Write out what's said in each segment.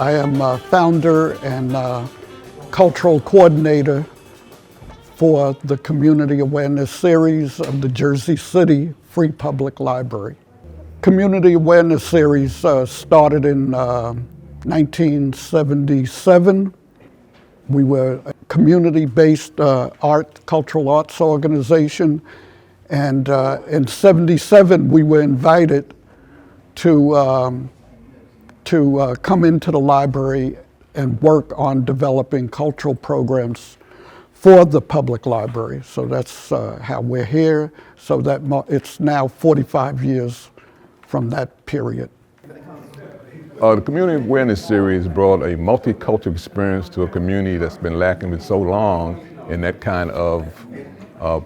I am founder and cultural coordinator for the Community Awareness Series of the Jersey City Free Public Library. Community Awareness Series started in 1977. We were a community-based cultural arts organization, and in '77 we were invited to come into the library and work on developing cultural programs for the public library. So that's how we're here. So that it's now 45 years from that period. The Community Awareness Series brought a multicultural experience to a community that's been lacking for so long in that kind of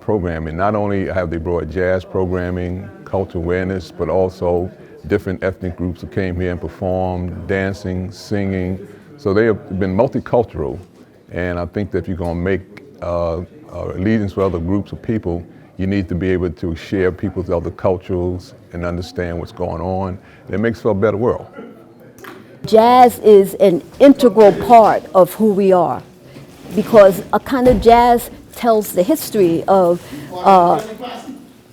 programming. Not only have they brought jazz programming, cultural awareness, but also different ethnic groups who came here and performed, dancing, singing. So they have been multicultural. And I think that if you're going to make allegiance with other groups of people, you need to be able to share people's other cultures and understand what's going on. It makes for a better world. Jazz is an integral part of who we are, because a kind of jazz tells the history of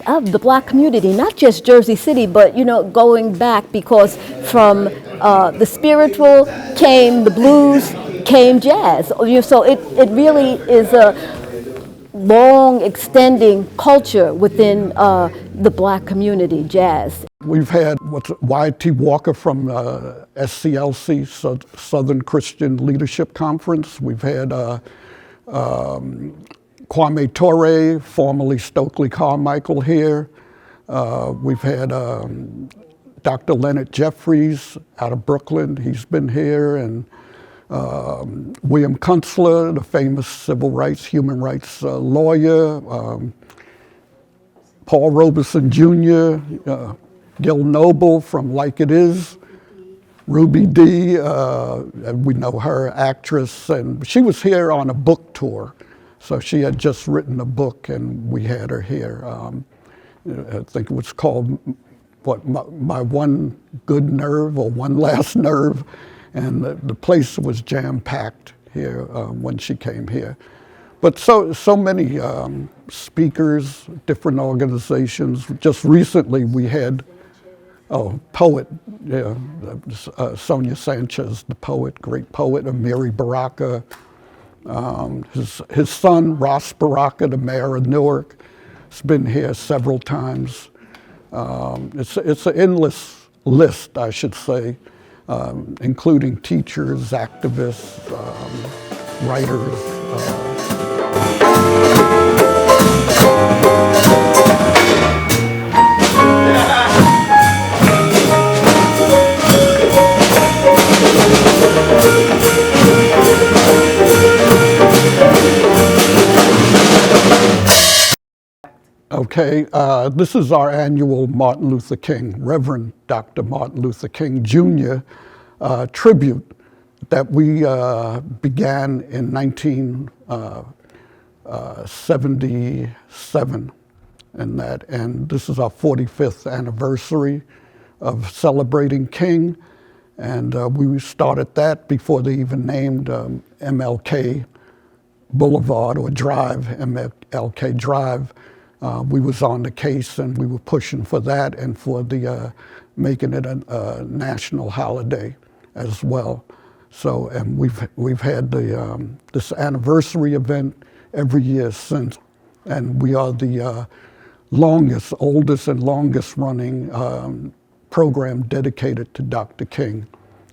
the black community, not just Jersey City, but going back, because from the spiritual came the blues, came jazz. So it really is a long extending culture within the black community, jazz. We've had Y.T. Walker from SCLC, Southern Christian Leadership Conference. We've had Kwame Ture, formerly Stokely Carmichael here. We've had Dr. Leonard Jeffries out of Brooklyn. He's been here. And William Kunstler, the famous civil rights, human rights lawyer. Paul Robeson Jr., Gil Noble from Like It Is. Ruby Dee, we know her, actress, and she was here on a book tour. So she had just written a book, and we had her here. I think it was called, My One Good Nerve, or One Last Nerve, and the place was jam-packed here when she came here. But so many speakers, different organizations. Just recently we had, poet, yeah, Sonia Sanchez, the poet, great poet, Amiri Baraka. His son, Ross Baraka, the mayor of Newark, has been here several times. It's an endless list, I should say, including teachers, activists, writers. Okay, this is our annual Martin Luther King, Reverend Dr. Martin Luther King Jr. Tribute that we began in 1977, and this is our 45th anniversary of celebrating King, and we started that before they even named MLK Boulevard or Drive, MLK Drive. We was on the case, and we were pushing for that and for the making it a national holiday as well. So, and we've had this anniversary event every year since, and we are the oldest and longest running program dedicated to Dr. King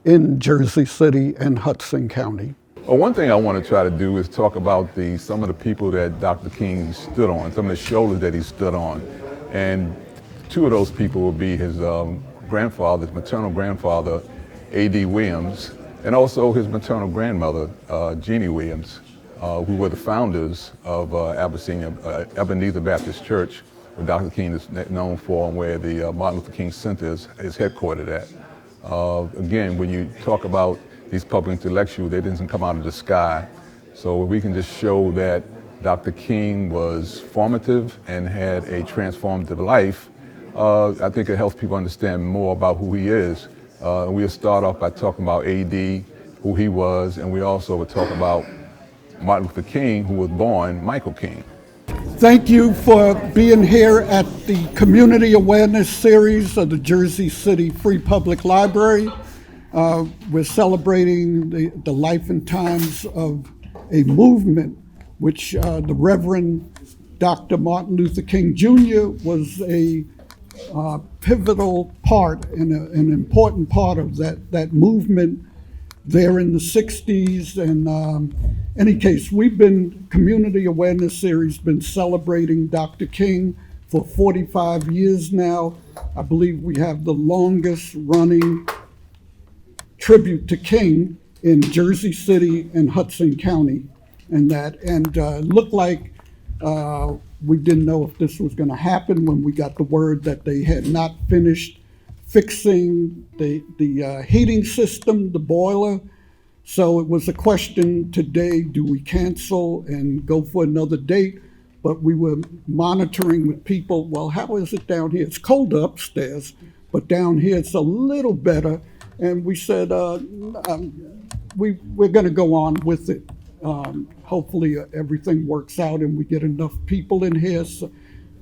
in Jersey City and Hudson County. Well, one thing I want to try to do is talk about some of the people that Dr. King stood on, some of the shoulders that he stood on. And two of those people will be his grandfather, his maternal grandfather, A.D. Williams, and also his maternal grandmother, Jeannie Williams, who were the founders of Ebenezer Baptist Church, where Dr. King is known for, and where the Martin Luther King Center is headquartered at. Again, when you talk about these public intellectuals, they didn't come out of the sky. So we can just show that Dr. King was formative and had a transformative life. I think it helps people understand more about who he is. We'll start off by talking about A.D. who he was, and we also would talk about Martin Luther King, who was born Michael King. Thank you for being here at the Community Awareness Series of the Jersey City Free Public Library. We're celebrating the life and times of a movement which the Reverend Dr. Martin Luther King Jr. was a pivotal part and an important part of that movement there in the 60s. And any case, we've been, Community Awareness Series, been celebrating Dr. King for 45 years now. I believe we have the longest running tribute to King in Jersey City and Hudson County. And looked like we didn't know if this was going to happen when we got the word that they had not finished fixing the heating system, the boiler. So it was a question today, do we cancel and go for another date? But we were monitoring with people, well, how is it down here? It's cold upstairs, but down here it's a little better. And we said, we're going to go on with it. Hopefully everything works out and we get enough people in here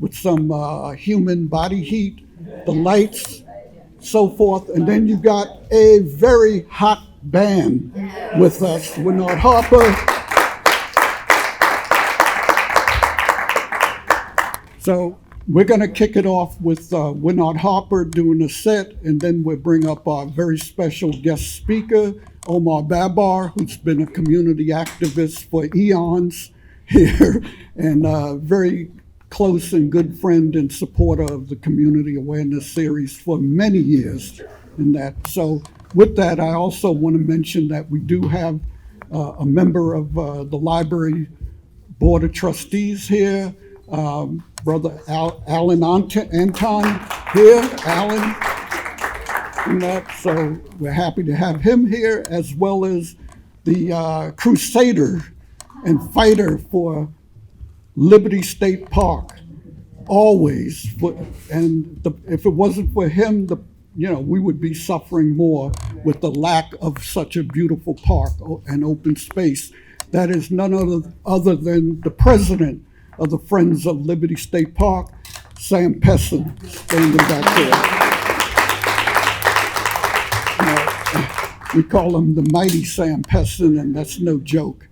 with some human body heat, the lights, so forth. And then you got a very hot band with us, Winard Harper. So we're going to kick it off with Winard Harper doing a set, and then we'll bring up our very special guest speaker, Omar Barbour, who's been a community activist for eons here, and a very close and good friend and supporter of the Community Awareness Series for many years. So with that, I also want to mention that we do have a member of the library board of trustees here, Brother Alan Anton here, Alan. So we're happy to have him here, as well as the crusader and fighter for Liberty State Park, always. If it wasn't for him, we would be suffering more with the lack of such a beautiful park and open space. That is none other than the president of the Friends of Liberty State Park, Sam Pessin, standing back there. We call him the mighty Sam Pessin, and that's no joke.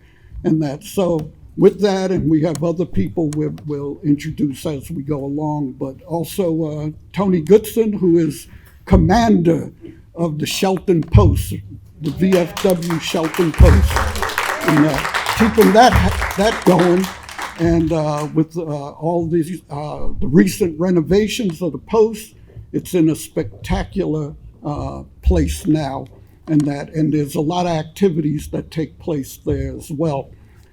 So with that, and we have other people we'll introduce as we go along, but also Tony Goodson, who is commander of the Shelton Post, the VFW Shelton Post, and keeping that going. And with all these the recent renovations of the Post, it's in a spectacular place now, and there's a lot of activities that take place there as well.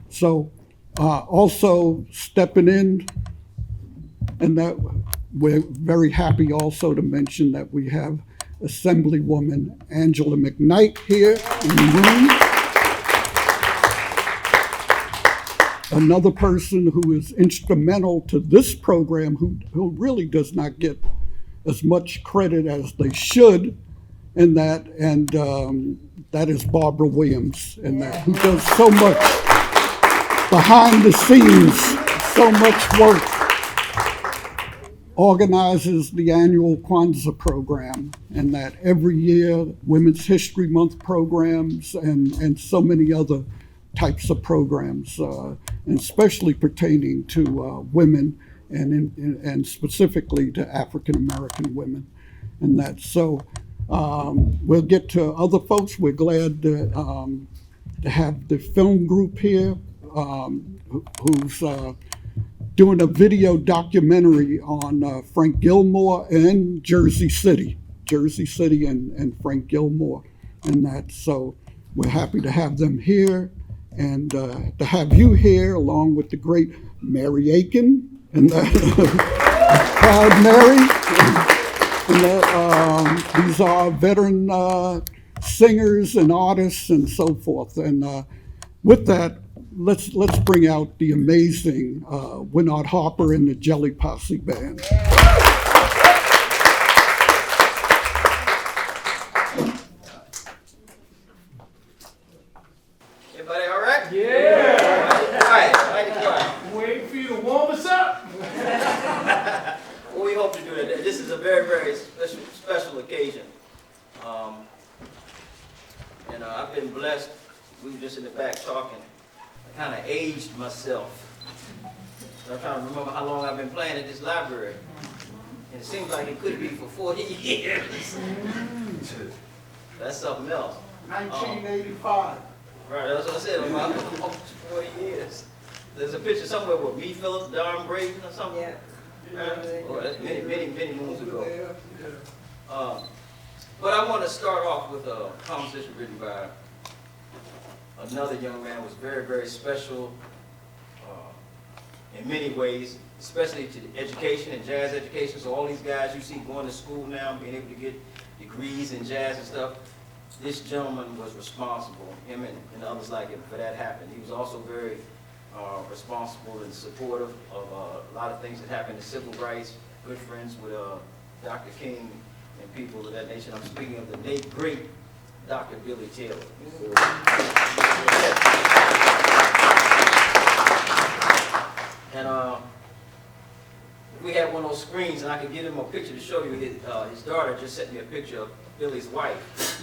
So also stepping in, and that we're very happy also to mention that we have Assemblywoman Angela McKnight here in the room. Another person who is instrumental to this program, who really does not get as much credit as they should, and that is Barbara Williams, who does so much behind the scenes, so much work, organizes the annual Kwanzaa program, and that every year, Women's History Month programs, and so many other types of programs, and especially pertaining to women, and specifically to African American women. So we'll get to other folks. We're glad to have the film group here, who's doing a video documentary on Frank Gilmore and Jersey City and Frank Gilmore, so we're happy to have them here, and to have you here along with the great Mary Aiken, and proud Mary. These are veteran singers and artists and so forth. And with that, let's bring out the amazing Winard Harper and the Jeli Posse Band. a very, very special occasion. And I've been blessed. We were just in the back talking. I kind of aged myself. I'm trying to remember how long I've been playing at this library. And it seems like it could be for 40 years. That's something else. 1985. Right, that's what I said, about 40 years. There's a picture somewhere with me, Phillips, Darren Braden or something. Yeah. Right? Well, that's many moons ago. But I want to start off with a composition written by another young man who was very, very special in many ways, especially to education and jazz education. So all these guys you see going to school now, being able to get degrees in jazz and stuff, this gentleman was responsible, him and others like him, for that happened. He was also very responsible and supportive of a lot of things that happened in civil rights, good friends with Dr. King and people of that nation. I'm speaking of the late, great Dr. Billy Taylor. And if we had one of those screens and I could give him a picture to show you, his daughter just sent me a picture of Billy's wife.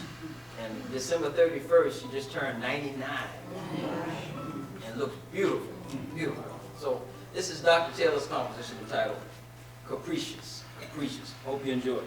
And December 31st, she just turned 99. And looks beautiful, beautiful. So this is Dr. Taylor's composition entitled Capricious. Capricious. Hope you enjoy it.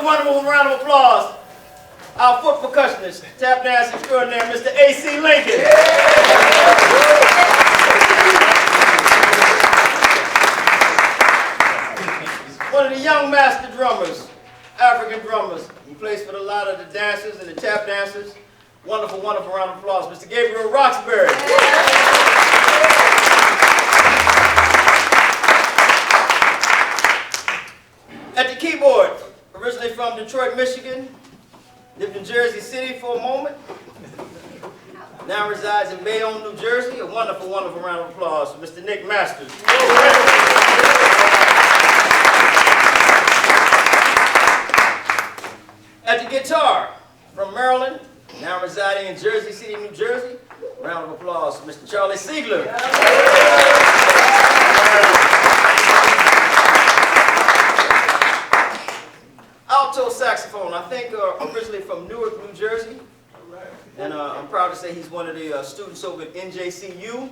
wonderful round of applause. Our foot percussionist, tap dance extraordinaire, Mr. A.C. Lincoln. One of the young master drummers, African drummers. He plays for a lot of the dancers and the tap dancers. Wonderful, wonderful round of applause, Mr. Gabriel Roxbury. At the keyboard, originally from Detroit, Michigan, lived in Jersey City for a moment. Now resides in Bayonne, New Jersey. A wonderful, wonderful round of applause for Mr. Nick Masters. At the guitar, from Maryland, now residing in Jersey City, New Jersey. Round of applause for Mr. Charlie Siegler. Alto saxophone, I think originally from Newark, New Jersey. And I'm proud to say he's one of the students over at NJCU,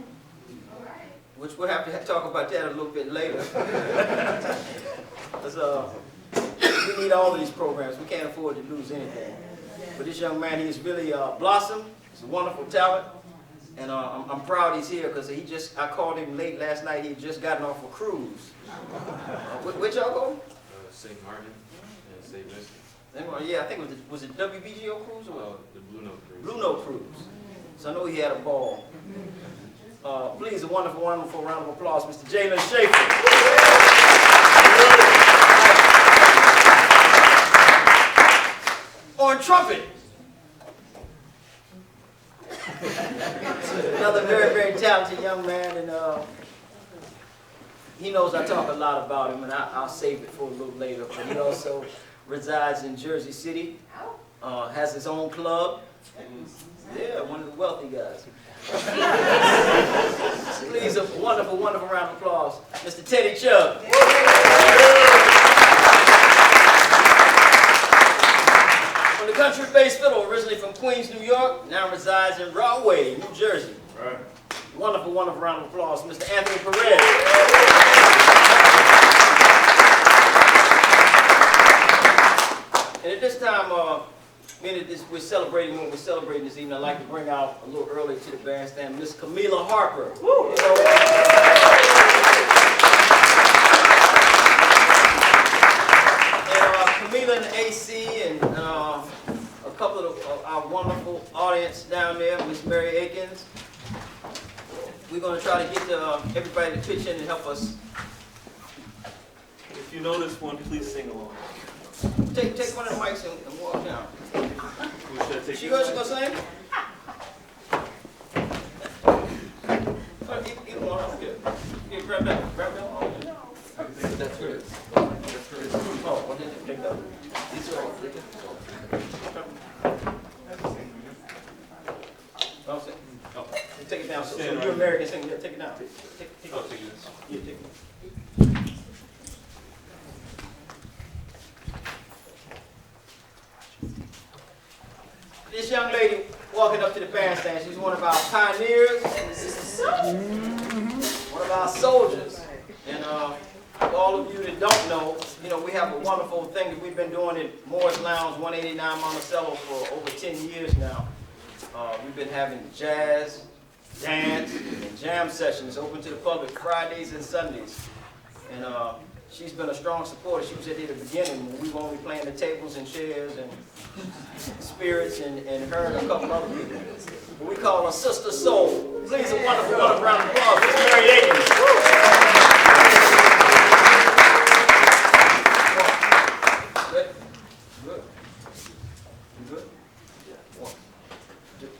which we'll have to talk about that a little bit later. We need all of these programs. We can't afford to lose anything. But this young man, he's really blossomed. He's a wonderful talent. And I'm proud he's here because I called him late last night. He had just gotten off a cruise. Which y'all go? St. Martin and St. Vincent. Yeah, I think was it WBGO cruise or The Blue Note Cruise. Blue Note cruise. So I know he had a ball. Please, a wonderful, wonderful round of applause, Mr. Jalen Schaefer. On trumpet. Another very, very talented young man, and he knows I talk a lot about him, and I'll save it for a little later. But he also resides in Jersey City, has his own club. Yeah, one of the wealthy guys. Please, a wonderful, wonderful round of applause, Mr. Teddy Chubb. From the country bass fiddle, originally from Queens, New York, now resides in Rahway, New Jersey. Right. Wonderful, wonderful round of applause, Mr. Anthony Perez. And at this time, we're celebrating this evening. I'd like to bring out a little early to the bandstand, Miss Camila Harper. Woo! Camila and AC and a couple of our wonderful audience down there, Miss Mary Akins. We're going to try to get everybody to pitch in and help us. If you know this one, please sing along. Take one of the mics and walk down. She gonna sing? Either one, I don't care. Yeah, grab that. Grab that one. That's good. Oh, what did you take that? These are all flipping. Oh, take it down. So you're American sing. Yeah, take it down. Take it. Yeah, take it. This young lady walking up to the bandstand, she's one of our pioneers, one of our soldiers. And for all of you that don't know, we have a wonderful thing that we've been doing at Moore's Lounge, 189 Monticello for over 10 years now. We've been having jazz, dance, and jam sessions open to the public Fridays and Sundays. And she's been a strong supporter. She was at the beginning when we were only playing the tables and chairs and spirits and her and a couple other people. We call her Sister Soul. Please, a wonderful round of applause for Mary Akins. Good? Good? You good? One, two.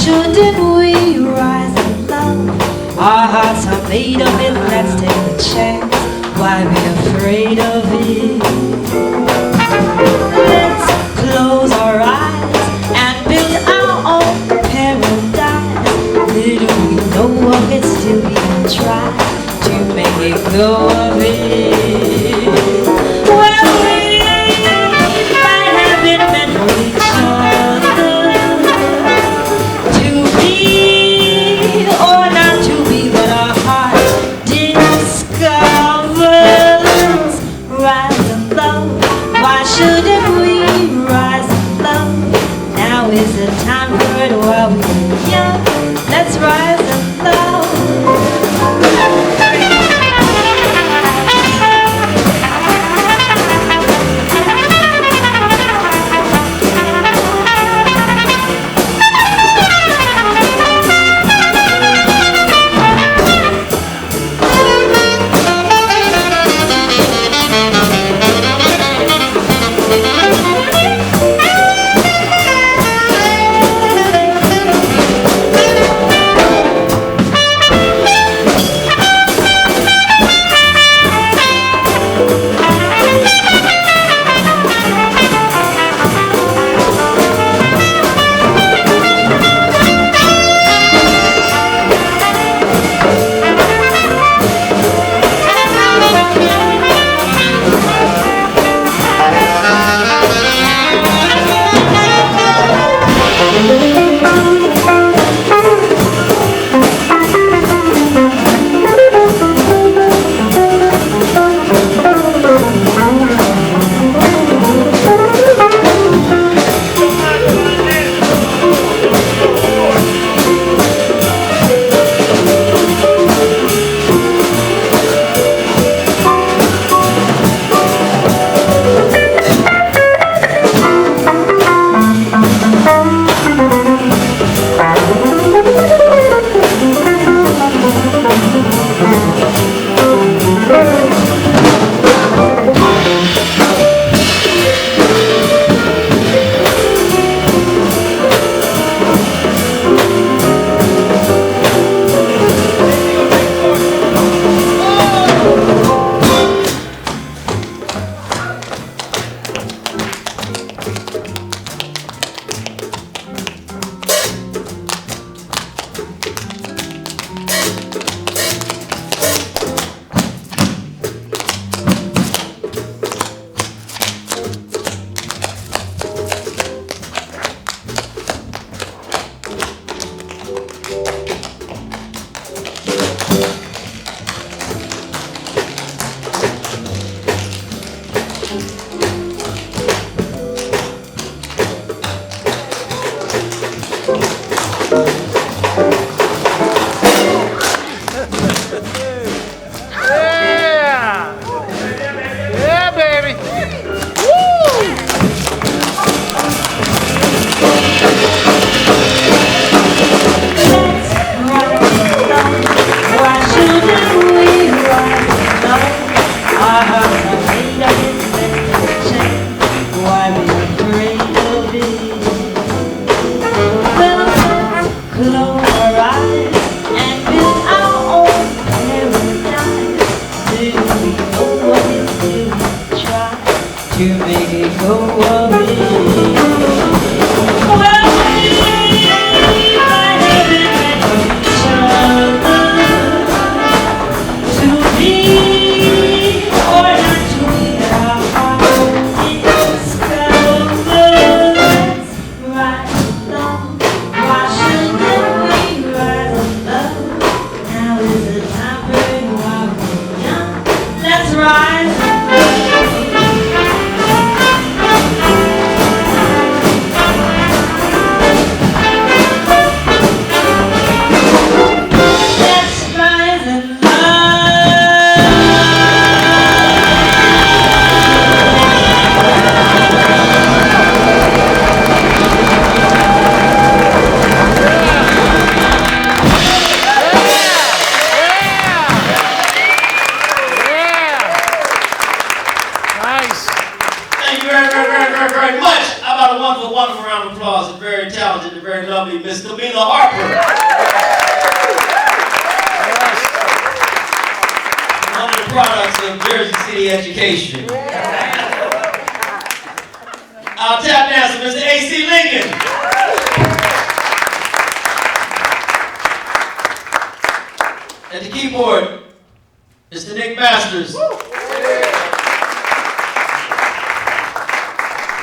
shouldn't we rise and love? Our hearts are made of it, let's take a chance. Why be afraid of it? Let's close our eyes and build our own paradise. Little we know of it, still we can try to make it go of it. Well, we might have been meant for each other, to be or not to be, but our hearts discovers. Rise and love, why shouldn't we rise and love? Now is the time for it while we're young. Let's rise and love. talented and very lovely Miss Camila Harper. One of the products of Jersey City education. Our tap dancer, Mr. A.C. Lincoln. At the keyboard, Mr. Nick Masters.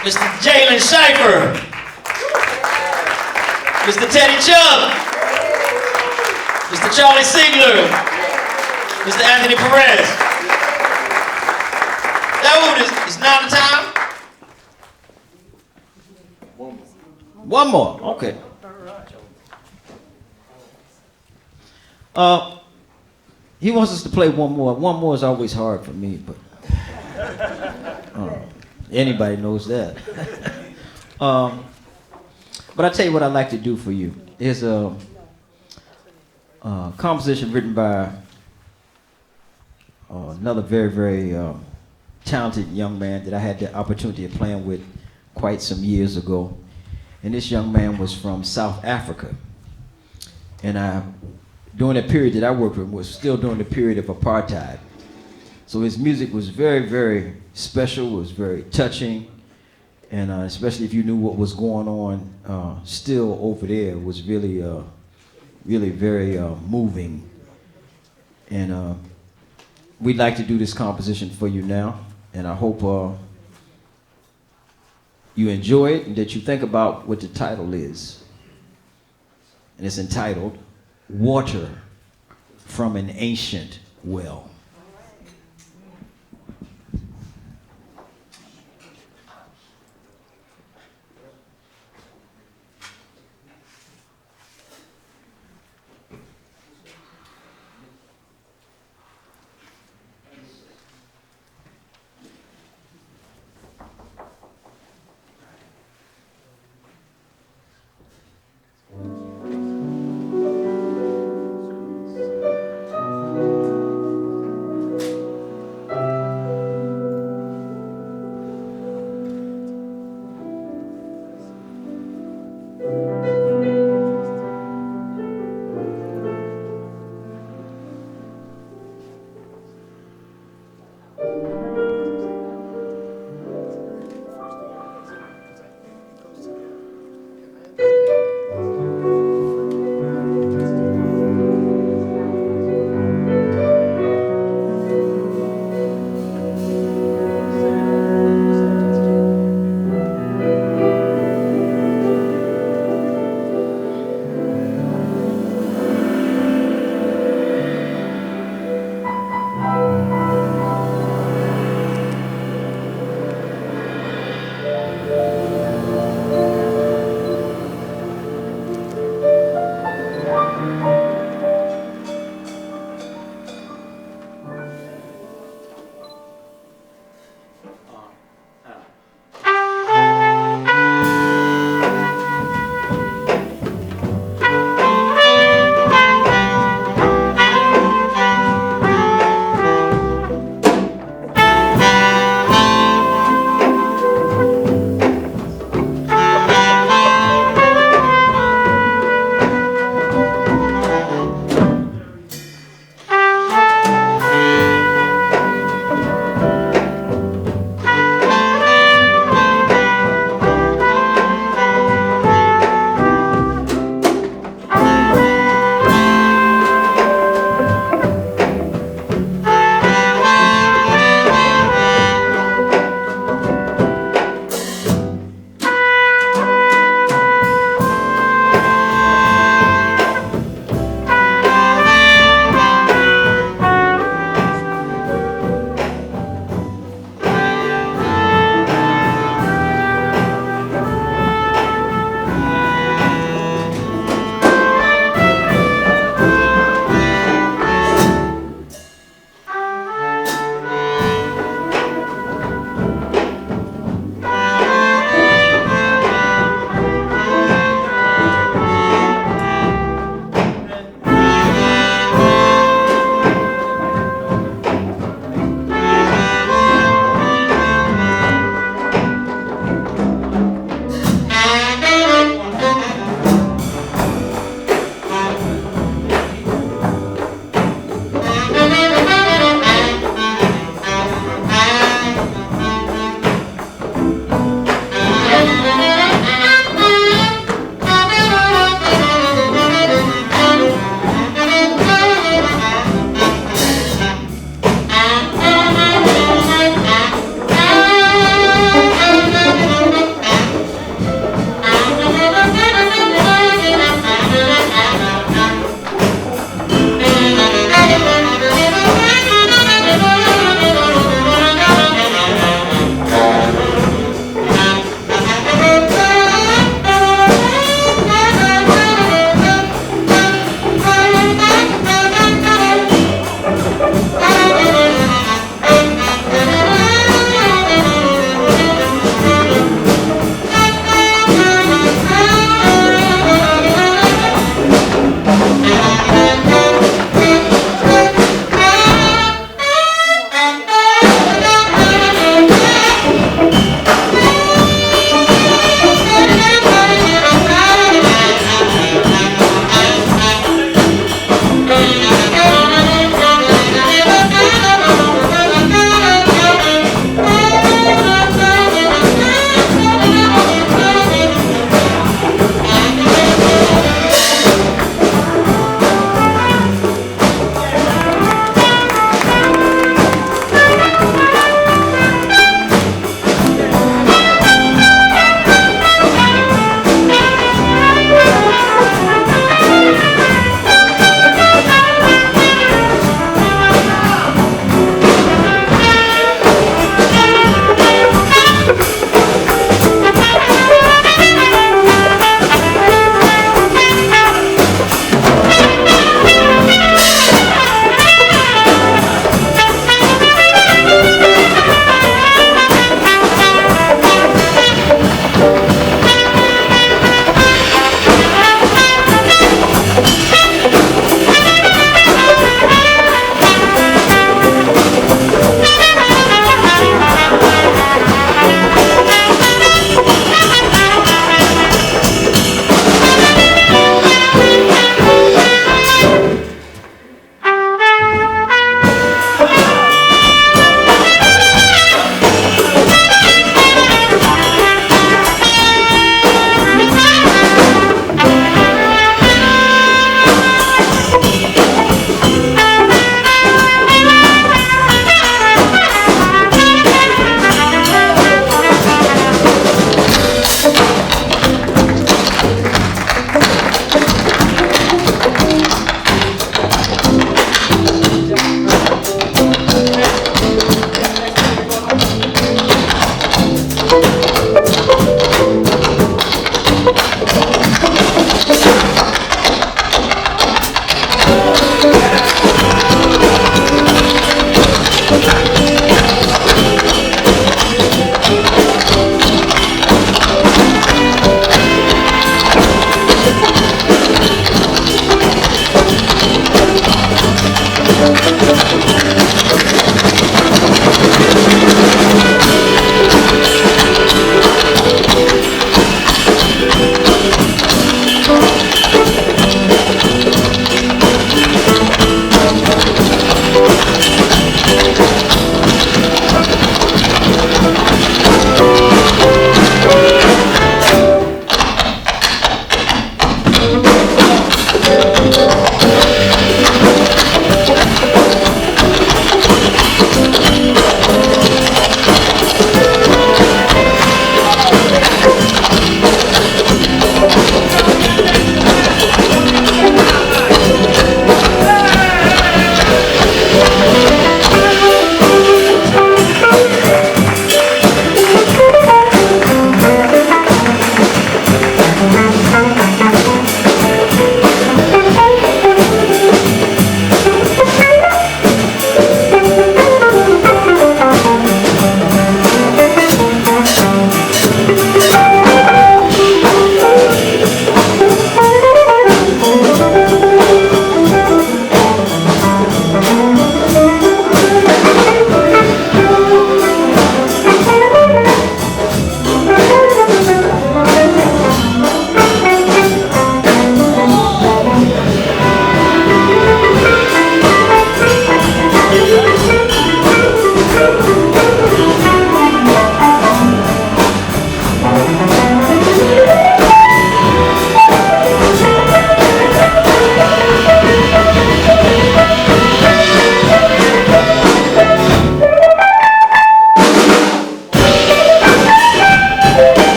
Mr. Jalen Scheifer. Mr. Teddy Chubb. Mr. Charlie Sigler. Mr. Anthony Perez. Daoud, it's now the time? One more, okay. He wants us to play one more. One more is always hard for me, but anybody knows that. But I tell you what I'd like to do for you. Here's a composition written by another very, very talented young man that I had the opportunity of playing with quite some years ago. And this young man was from South Africa. And during that period that I worked with was still during the period of apartheid. So his music was very, very special, was very touching. And especially if you knew what was going on still over there, was really, really very moving. And we'd like to do this composition for you now. And I hope you enjoy it and that you think about what the title is. And it's entitled, Water from an Ancient Well.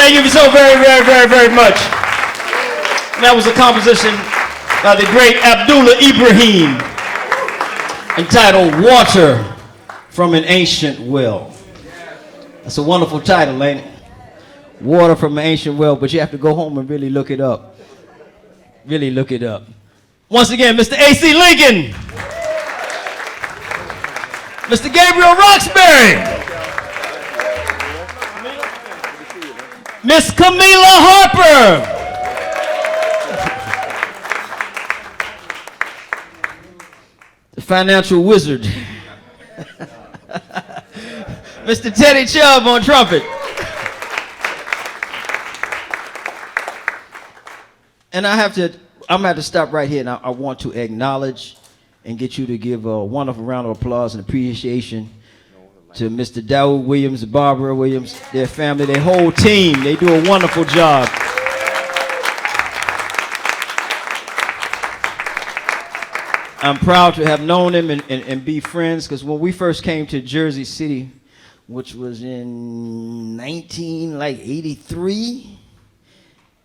Thank you so very much. That was a composition by the great Abdullah Ibrahim entitled Water from an Ancient Well. That's a wonderful title, ain't it? Water from an Ancient Well, but you have to go home and really look it up. Really look it up. Once again, Mr. A.C. Lincoln. Mr. Gabriel Roxbury. Miss Camila Harper. The financial wizard. Mr. Teddy Chubb on trumpet. And I'm gonna have to stop right here, and I want to acknowledge and get you to give a wonderful round of applause and appreciation to Mr. Daoud Williams, Barbara Williams, their family, their whole team. They do a wonderful job. I'm proud to have known them and be friends, because when we first came to Jersey City, which was in 1983,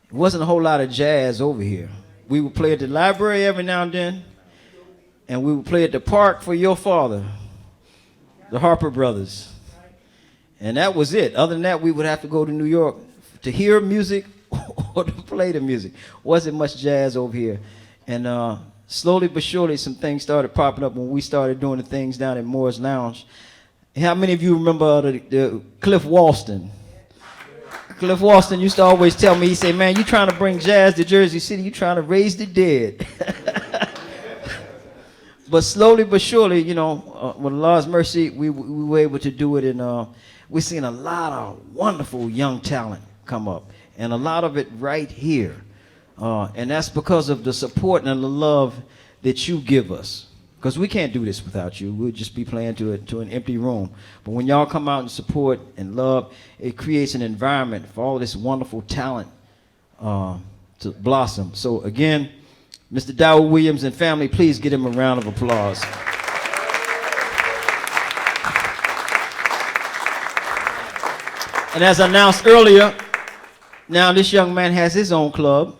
it wasn't a whole lot of jazz over here. We would play at the library every now and then, and we would play at the park for your father, the Harper brothers. And that was it. Other than that, we would have to go to New York to hear music or to play the music. Wasn't much jazz over here. And slowly but surely, some things started popping up when we started doing the things down at Moore's Lounge. How many of you remember the Cliff Walston? Cliff Walston used to always tell me, he said, man, you trying to bring jazz to Jersey City, you trying to raise the dead. But slowly but surely, you know, with Allah's mercy, we were able to do it, and we've seen a lot of wonderful young talent come up, and a lot of it right here. And that's because of the support and the love that you give us. Because we can't do this without you. We'll just be playing to an empty room. But when y'all come out and support and love, it creates an environment for all this wonderful talent to blossom. So again, Mr. Daoud Williams and family, please give him a round of applause. And as I announced earlier, now this young man has his own club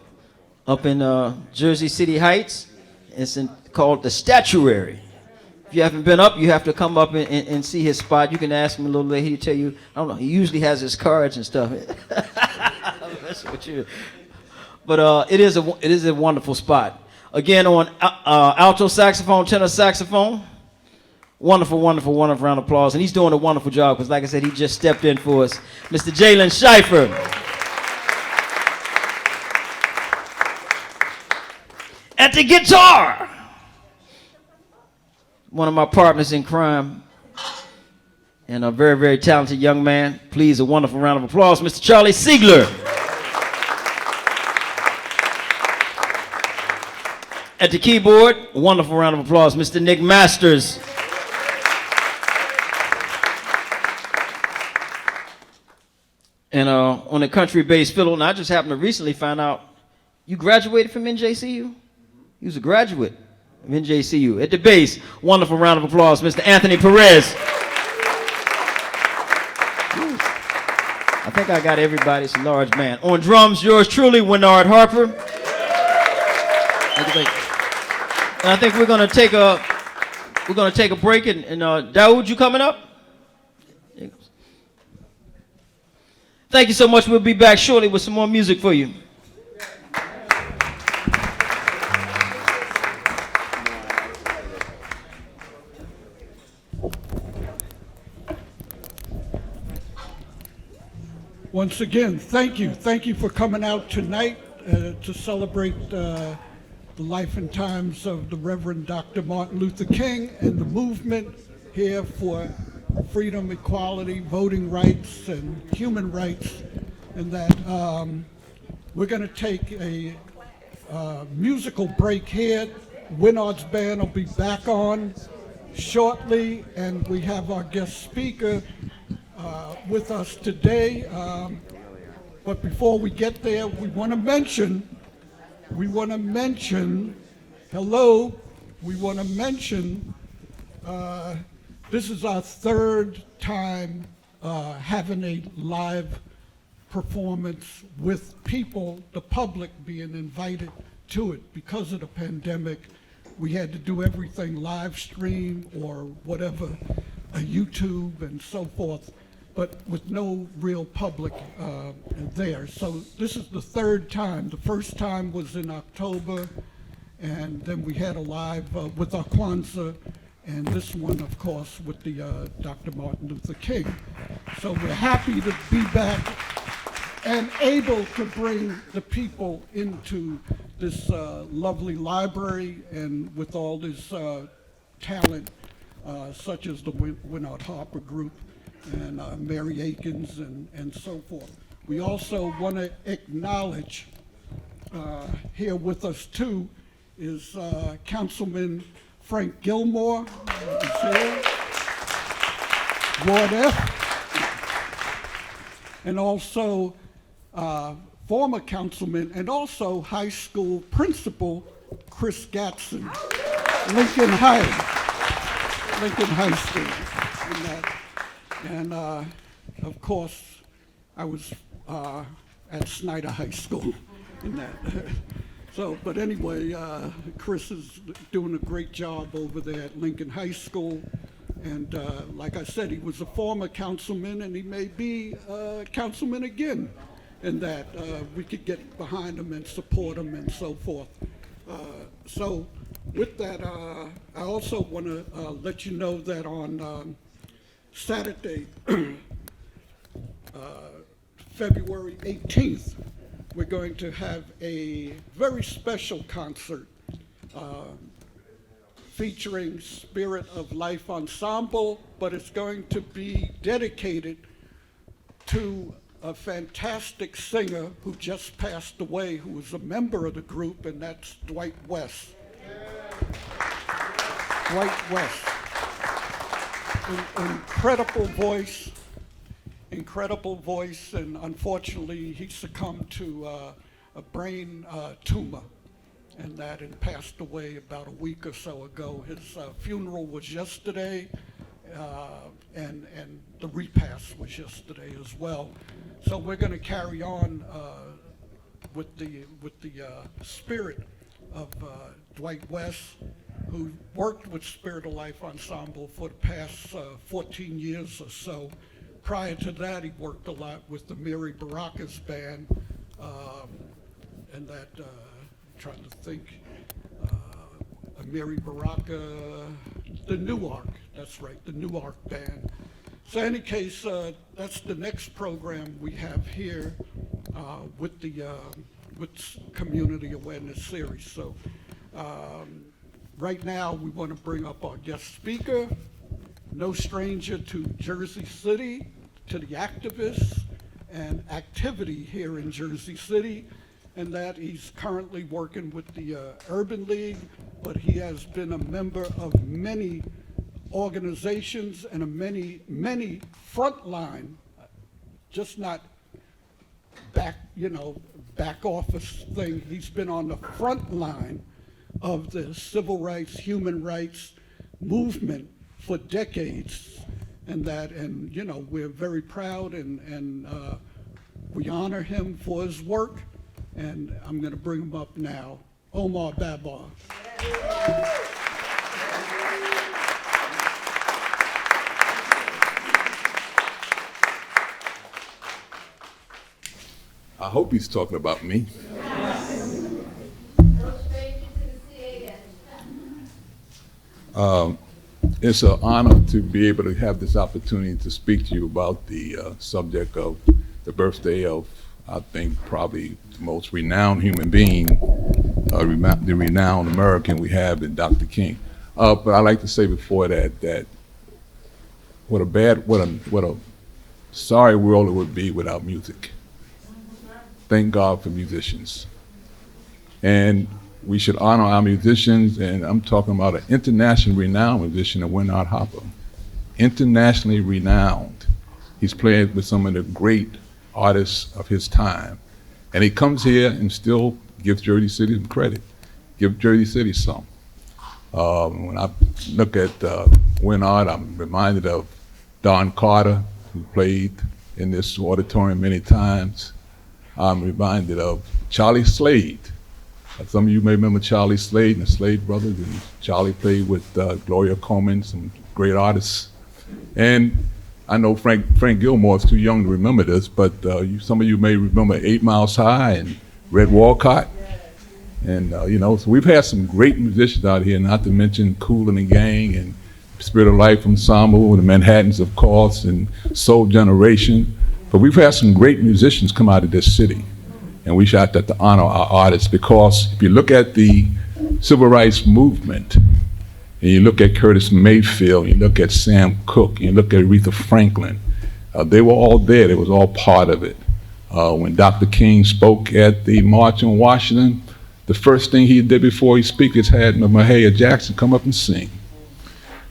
up in Jersey City Heights. It's called The Statuary. If you haven't been up, you have to come up and see his spot. You can ask him a little later. He'll tell you, I don't know, he usually has his cards and stuff. That's what you. But it is a wonderful spot. Again, on alto saxophone, tenor saxophone, wonderful round of applause. And he's doing a wonderful job, because like I said, he just stepped in for us. Mr. Jalen Schleifer. At the guitar, one of my partners in crime, and a very, very talented young man. Please, a wonderful round of applause, Mr. Charlie Siegler. At the keyboard, a wonderful round of applause, Mr. Nick Masters. And on the country bass fiddle, and I just happened to recently find out you graduated from NJCU? He was a graduate of NJCU. At the bass, wonderful round of applause, Mr. Anthony Perez. I think I got everybody. It's a large band. On drums, yours truly, Winard Harper. And I think we're gonna take a break. And Daoud, you coming up? Thank you so much. We'll be back shortly with some more music for you. Once again, thank you. Thank you for coming out tonight to celebrate the life and times of the Reverend Dr. Martin Luther King and the movement here for freedom, equality, voting rights, and human rights. And that we're going to take a musical break here. Winard's band will be back on shortly, and we have our guest speaker with us today. But before we get there, we want to mention, this is our third time having a live performance with people, the public being invited to it. Because of the pandemic, we had to do everything live stream or whatever, YouTube and so forth. but with no real public there. So this is the third time. The first time was in October, and then we had a live with our Kwanzaa, and this one, of course, with the Dr. Martin Luther King. So we're happy to be back and able to bring the people into this lovely library, and with all this talent, such as the Winard Harper group and Mary Akins and so forth. We also want to acknowledge here with us too is Councilman Frank Gilmore, is here, Ward F, and also former councilman and also high school principal Chris Gatson, Lincoln High School. And of course, I was at Snyder High School in that. So, but anyway, Chris is doing a great job over there at Lincoln High School. And like I said, he was a former councilman, and he may be a councilman again, and that we could get behind him and support him and so forth. So with that, I also want to let you know that on Saturday, February 18th, we're going to have a very special concert featuring Spirit of Life Ensemble, but it's going to be dedicated to a fantastic singer who just passed away, who was a member of the group, and that's Dwight West. Dwight West. Incredible voice, and unfortunately he succumbed to a brain tumor and passed away about a week or so ago. His funeral was yesterday, and the repast was yesterday as well. So we're going to carry on with the spirit of Dwight West, who worked with Spirit of Life Ensemble for the past 14 years or so. Prior to that, he worked a lot with the Mary Baraka's band, and trying to think, Mary Baraka, the New Ark, that's right, the New Ark band. So in any case, that's the next program we have here with Community Awareness Series. So right now, we want to bring up our guest speaker, no stranger to Jersey City, to the activists and activity here in Jersey City, and that he's currently working with the Urban League, but he has been a member of many organizations and many frontline, just not back office thing. He's been on the front line of the civil rights, human rights movement for decades, and we're very proud and we honor him for his work, and I'm going to bring him up now. Omar Barbour. I hope he's talking about me. It's an honor to be able to have this opportunity to speak to you about the subject of the birthday of, I think, probably the most renowned human being, the renowned American we have in Dr. King. But I'd like to say before that what a sorry world it would be without music. Thank God for musicians. And we should honor our musicians, and I'm talking about an internationally renowned musician, Winard Harper. Internationally renowned. He's played with some of the great artists of his time. And he comes here and still gives Jersey City some credit, give Jersey City some. When I look at Winard, I'm reminded of Don Carter, who played in this auditorium many times. I'm reminded of Charlie Slade. Some of you may remember Charlie Slade and the Slade Brothers, and Charlie played with Gloria Coleman, some great artists. And I know Frank Gilmore is too young to remember this, but some of you may remember 8 Miles High and Red Walcott. And, so we've had some great musicians out here, not to mention Kool and the Gang and Spirit of Life Ensemble, and the Manhattans, of course, and Soul Generation. But we've had some great musicians come out of this city. And we should have to honor our artists, because if you look at the civil rights movement, and you look at Curtis Mayfield, you look at Sam Cooke, you look at Aretha Franklin, they were all there. They was all part of it. When Dr. King spoke at the March in Washington, the first thing he did before he speak is had Mahalia Jackson come up and sing.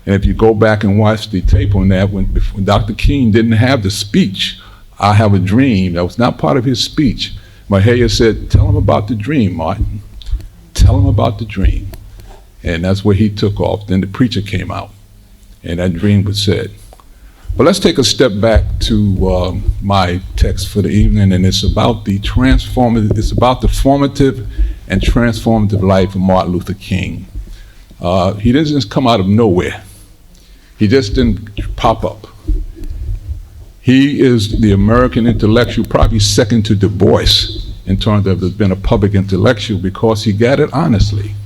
And if you go back and watch the tape on that, when Dr. King didn't have the speech, I Have a Dream, that was not part of his speech. Mahalia said, tell him about the dream, Martin. Tell him about the dream. And that's where he took off. Then the preacher came out, and that dream was said. But let's take a step back to my text for the evening, and it's about the formative and transformative life of Martin Luther King. He didn't just come out of nowhere. He just didn't pop up. He is the American intellectual, probably second to Du Bois in terms of being a public intellectual, because he got it honestly.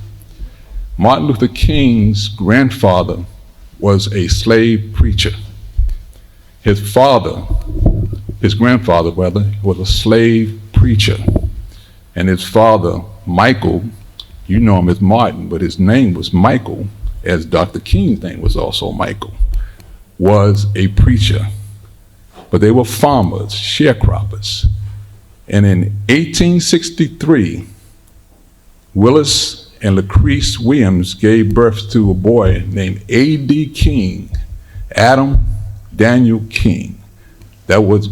Martin Luther King's grandfather was a slave preacher. His grandfather rather, was a slave preacher. And his father, Michael, you know him as Martin, but his name was Michael, as Dr. King's name was also Michael, was a preacher. But they were farmers, sharecroppers. And in 1863, Willis and Lucretia Williams gave birth to a boy named A.D. King, Adam Daniel King. That was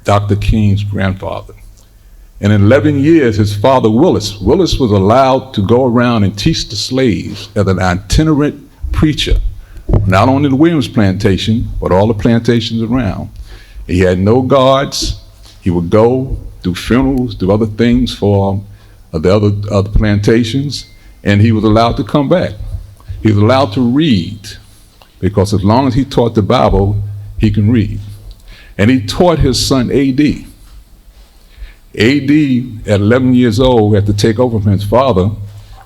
Dr. King's grandfather. And in 11 years, his father, Willis was allowed to go around and teach the slaves as an itinerant preacher, not only the Williams plantation, but all the plantations around. He had no guards. He would go do funerals, do other things for the other plantations, and he was allowed to come back. He was allowed to read, because as long as he taught the Bible, he can read. And he taught his son A.D. A.D. at 11 years old had to take over from his father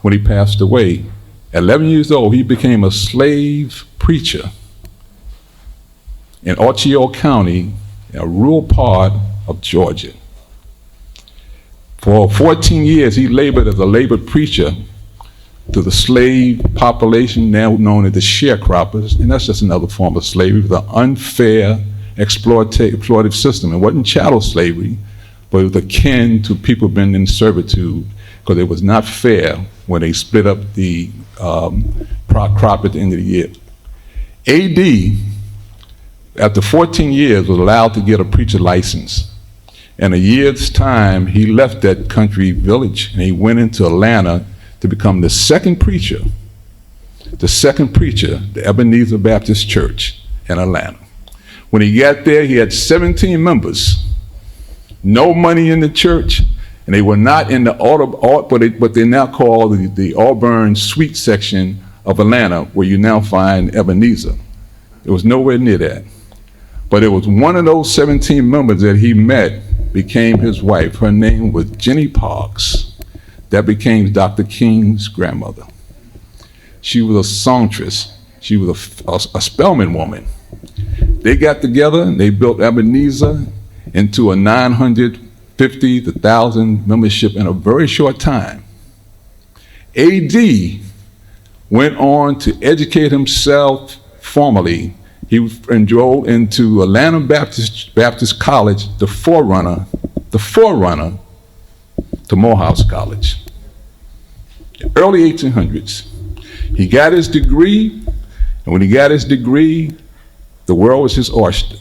when he passed away. At 11 years old, he became a slave preacher in Ocho County, a rural part of Georgia. For 14 years, he labored as a labor preacher to the slave population, now known as the sharecroppers, and that's just another form of slavery, the unfair exploitative system. It wasn't chattel slavery, but it was akin to people being in servitude, because it was not fair when they split up the crop at the end of the year. A.D., after 14 years, was allowed to get a preacher license. In a year's time, he left that country village and he went into Atlanta to become the second preacher, the Ebenezer Baptist Church in Atlanta. When he got there, he had 17 members, no money in the church, and they were not in the what they now call the Auburn Suite section of Atlanta, where you now find Ebenezer. It was nowhere near that. But it was one of those 17 members that he met became his wife. Her name was Jenny Parks. That became Dr. King's grandmother. She was a songstress. She was a Spelman woman. They got together and they built Ebenezer into a 950 to 1,000 membership in a very short time. A.D. went on to educate himself formally. He enrolled into Atlanta Baptist College, the forerunner to Morehouse College. Early 1800s. He got his degree, and when he got his degree, the world was his oyster.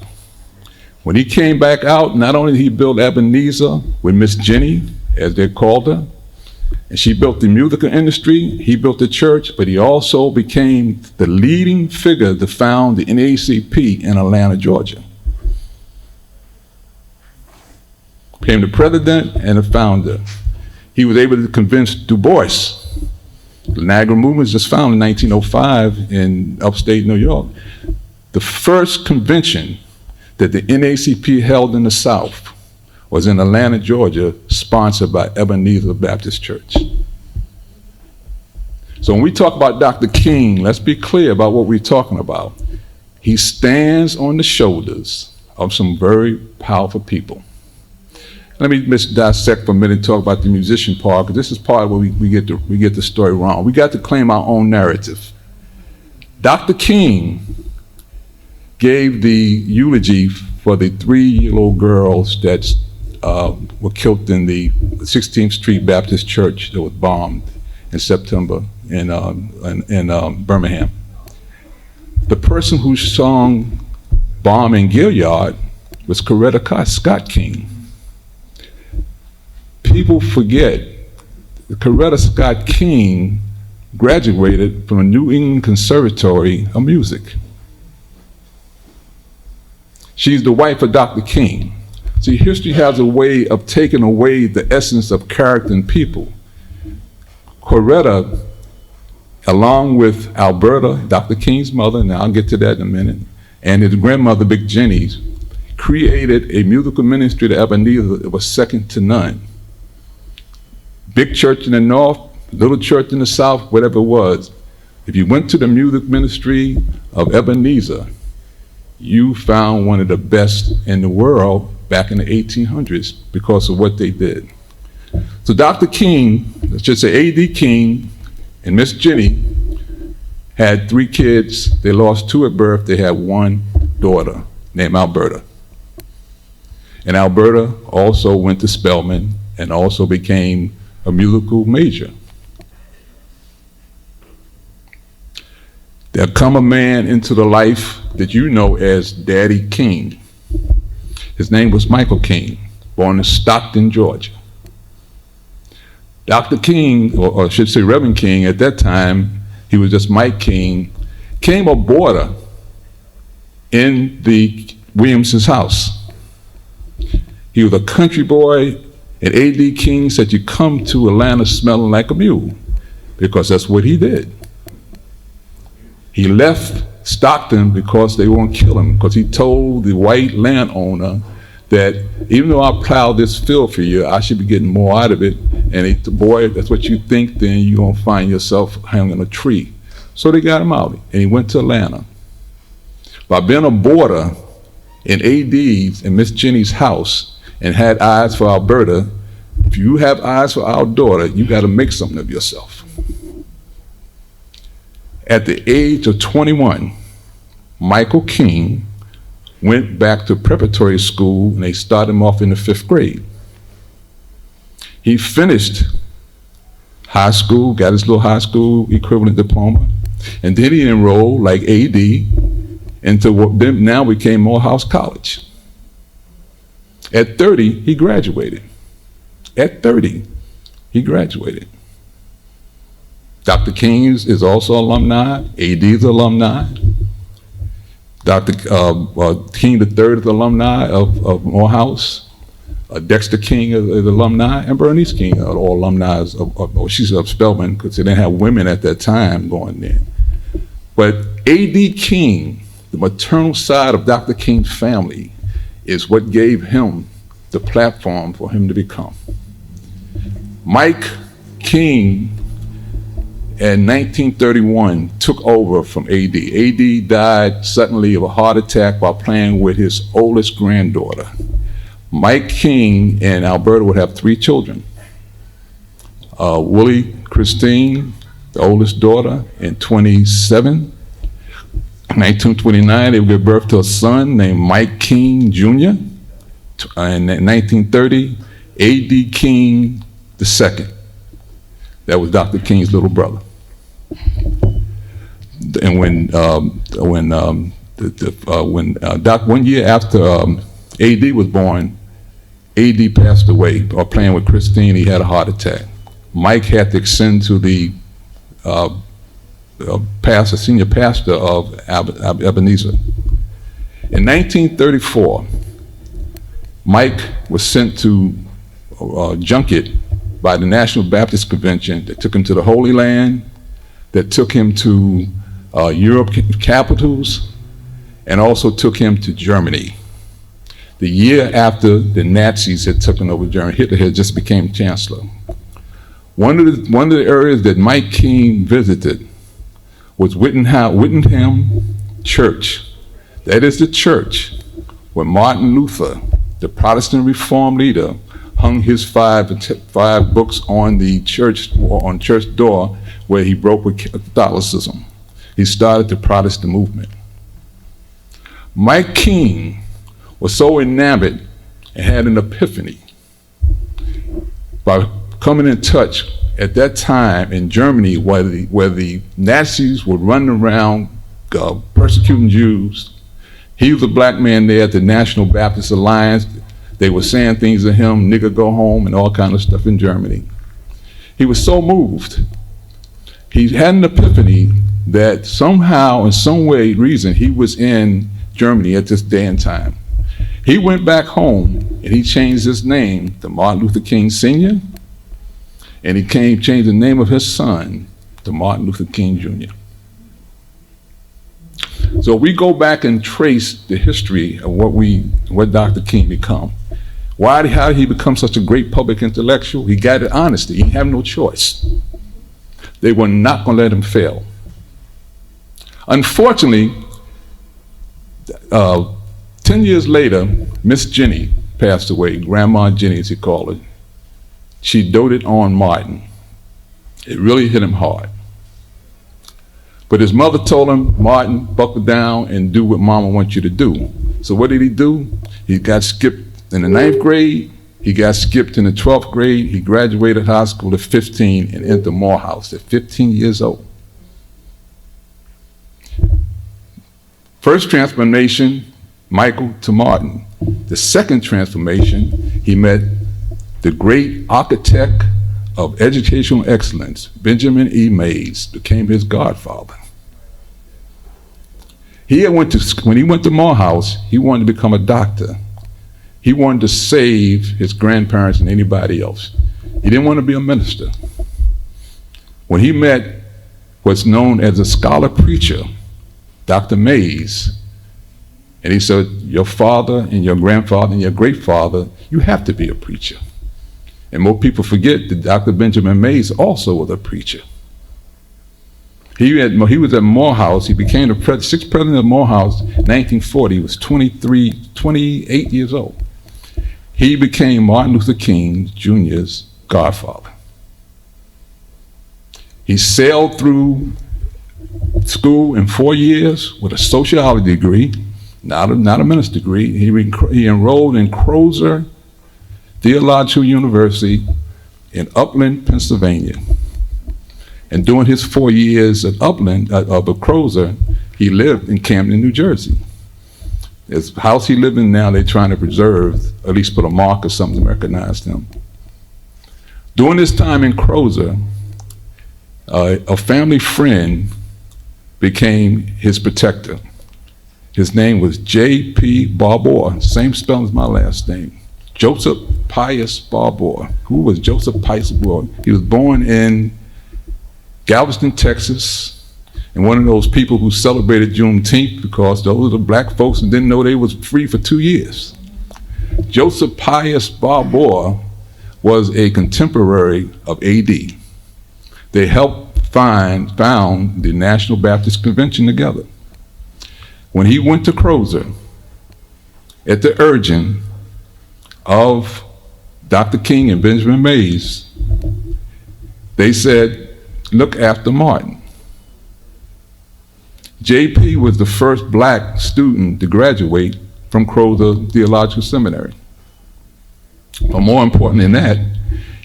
When he came back out, not only did he build Ebenezer with Miss Jenny, as they called her, and she built the musical industry, he built the church, but he also became the leading figure to found the NAACP in Atlanta, Georgia. Became the president and the founder. He was able to convince Du Bois. The Niagara movement was just founded in 1905 in upstate New York. The first convention that the NAACP held in the South was in Atlanta, Georgia, sponsored by Ebenezer Baptist Church. So when we talk about Dr. King, let's be clear about what we're talking about. He stands on the shoulders of some very powerful people. Let me just dissect for a minute and talk about the musician part, because this is part where we get the story wrong. We got to claim our own narrative. Dr. King gave the eulogy for the 3-year-old girls that were killed in the 16th Street Baptist Church that was bombed in September in Birmingham. The person who sung Bomb in Gilead was Coretta Scott King. People forget that Coretta Scott King graduated from the New England Conservatory of Music. She's the wife of Dr. King. See, history has a way of taking away the essence of character and people. Coretta, along with Alberta, Dr. King's mother, and I'll get to that in a minute, and his grandmother, Big Jenny, created a musical ministry to Ebenezer that was second to none. Big church in the north, little church in the south, whatever it was. If you went to the music ministry of Ebenezer, you found one of the best in the world back in the 1800s because of what they did. So Dr. King, let's just say A.D. King and Miss Jenny had 3 kids. They lost 2 at birth. They had 1 daughter named Alberta. And Alberta also went to Spelman and also became a musical major. There come a man into the life that you know as Daddy King. His name was Michael King, born in Stockton, Georgia. Dr. King, or I should say Reverend King, at that time, he was just Mike King, came a boarder in the Williamson's house. He was a country boy, and A.D. King said, "You come to Atlanta smelling like a mule," because that's what he did. He left Stockton because they won't kill him, because he told the white landowner that even though I plowed this field for you, I should be getting more out of it. And he said, "Boy, if that's what you think, then you're gonna find yourself hanging a tree." So they got him out, and he went to Atlanta. By being a boarder in A.D.'s and Miss Jenny's house and had eyes for Alberta, if you have eyes for our daughter, you gotta make something of yourself. At the age of 21, Michael King went back to preparatory school, and they started him off in the 5th grade. He finished high school, got his little high school equivalent diploma, and then he enrolled, like A.D., into what then now became Morehouse College. At 30, he graduated. At 30, he graduated. Dr. King is also alumni, A.D.'s alumni. Dr. King III is alumni of Morehouse. Dexter King is alumni, and Bernice King are all alumni she's of Spelman, because they didn't have women at that time going there. But A.D. King, the maternal side of Dr. King's family, is what gave him the platform for him to become. Mike King in 1931 took over from A.D. A.D. died suddenly of a heart attack while playing with his oldest granddaughter. Mike King and Alberta would have 3 children. Willie Christine, the oldest daughter, in 1929, they would give birth to a son named Mike King Jr. And in 1930, A.D. King II. That was Dr. King's little brother. And when 1 year after A.D. was born, A.D. passed away while playing with Christine. He had a heart attack. Mike had to ascend to the senior pastor of Ebenezer. In 1934, Mike was sent to junket by the National Baptist Convention that took him to the Holy Land, that took him to Europe capitals, and also took him to Germany. The year after the Nazis had taken over Germany, Hitler had just became chancellor. One of the areas that Mike King visited was Wittenham Church. That is the church where Martin Luther, the Protestant Reform leader, hung his five books on the church door, where he broke with Catholicism. He started the Protestant movement. Mike King was so enamored and had an epiphany by coming in touch at that time in Germany, where the Nazis were running around persecuting Jews. He was a black man there at the National Baptist Alliance. They were saying things to him, nigger go home, and all kind of stuff in Germany. He was so moved. He had an epiphany that somehow, in some way, reason, he was in Germany at this day and time. He went back home and he changed his name to Martin Luther King Sr., and he changed the name of his son to Martin Luther King Jr. So we go back and trace the history of what Dr. King become. How did he become such a great public intellectual? He got it honesty. He had no choice. They were not going to let him fail. Unfortunately, 10 years later, Miss Jenny passed away, Grandma Jenny as he called her. She doted on Martin. It really hit him hard. But his mother told him, Martin, buckle down and do what Mama wants you to do. So what did he do? He got skipped in the 9th grade. He got skipped in the 12th grade. He graduated high school at 15 and entered Morehouse at 15 years old. First transformation, Michael to Martin. The second transformation, he met the great architect of educational excellence, Benjamin E. Mays, became his godfather. When he went to Morehouse, he wanted to become a doctor. He wanted to save his grandparents and anybody else. He didn't want to be a minister. When he met what's known as a scholar preacher, Dr. Mays, and he said, your father and your grandfather and your great-father, you have to be a preacher. And more people forget that Dr. Benjamin Mays also was a preacher. He was at Morehouse. He became the sixth president of Morehouse in 1940. He was 28 years old. He became Martin Luther King Jr.'s godfather. He sailed through school in 4 years with a sociology degree, not a minister's degree. He enrolled in Crozer Theological University in Upland, Pennsylvania. And during his 4 years at Upland, of Crozer, he lived in Camden, New Jersey. His house he lived in now, they're trying to preserve, at least put a mark or something to recognize him. During his time in Crozer, a family friend became his protector. His name was J.P. Barbour, same spelling as my last name. Joseph Pius Barbour. Who was Joseph Pius Barbour? He was born in Galveston, Texas, and one of those people who celebrated Juneteenth because those are the black folks and didn't know they was free for 2 years. Joseph Pius Barbour was a contemporary of A.D. They helped found the National Baptist Convention together. When he went to Crozer, at the urging of Dr. King and Benjamin Mays, they said, look after Martin. JP was the first black student to graduate from Crozer Theological Seminary. But more important than that,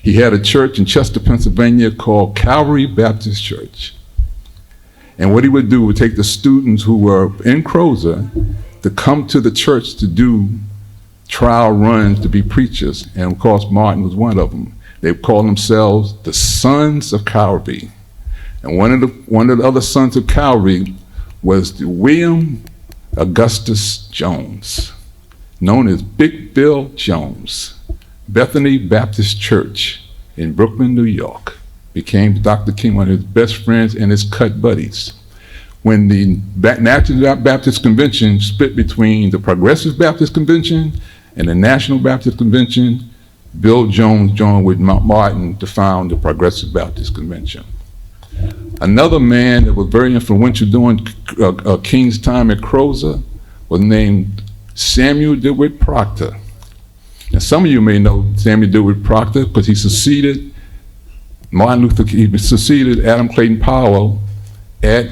he had a church in Chester, Pennsylvania called Calvary Baptist Church. And what he would do would take the students who were in Crozer to come to the church to do trial runs to be preachers. And of course, Martin was one of them. They called themselves the Sons of Calvary. And one of the other sons of Calvary was William Augustus Jones, known as Big Bill Jones. Bethany Baptist Church in Brooklyn, New York, became Dr. King one of his best friends and his cut buddies. when the National Baptist Convention split between the Progressive Baptist Convention and the National Baptist Convention, Bill Jones joined with Martin to found the Progressive Baptist Convention. Another man that was very influential during King's time at Crozer was named Samuel DeWitt Proctor. Now, some of you may know Samuel DeWitt Proctor because he succeeded he succeeded Adam Clayton Powell at